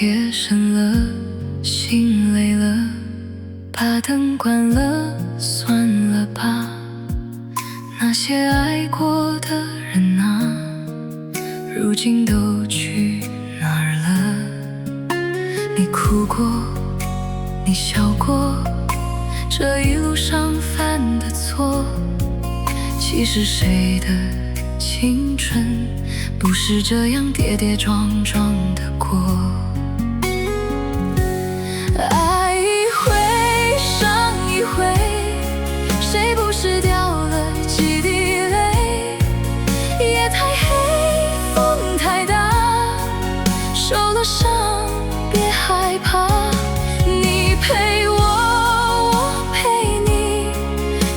夜深了，心累了，把灯关了，算了吧。那些爱过的人啊，如今都去哪儿了？你哭过，你笑过，这一路上犯的错，其实谁的青春不是这样跌跌撞撞的过？爱一回伤一回，谁不是掉了几滴泪？夜太黑，风太大，受了伤别害怕。你陪我，我陪你，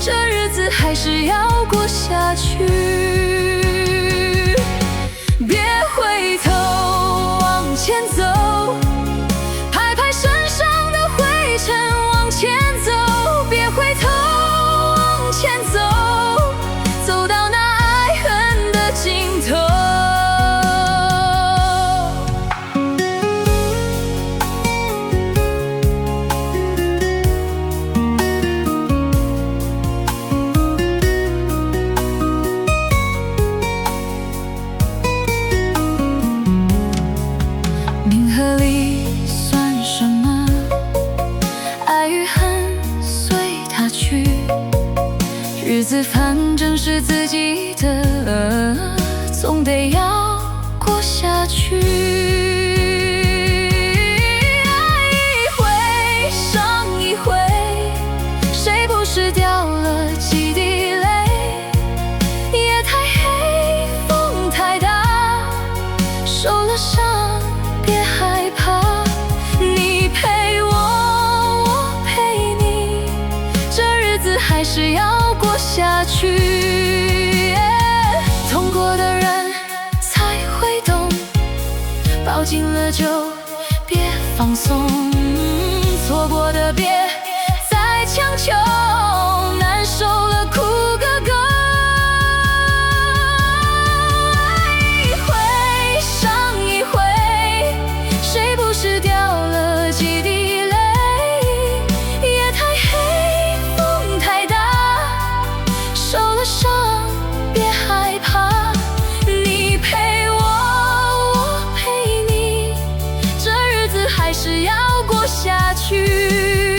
这日子还是要过下去。别回头，往前走，拍拍身上的灰尘，往前走。别回头，往前走，走到那爱恨的尽头。冥河里算什么？爱与恨随它去，日子反正是自己的，总得要过下去。爱一回伤一回，谁不是掉了几滴泪？夜太黑，风太大，受了伤别害怕。你陪我，我陪你，这日子还是要过下去。痛过的人才会懂，抱紧了就别放松，错过的别再强求，难受了哭个够。爱一回伤一回，谁不是掉了几滴泪？夜太黑，风太大，受了伤别害怕。你陪我，我陪你，这日子还是要过下去。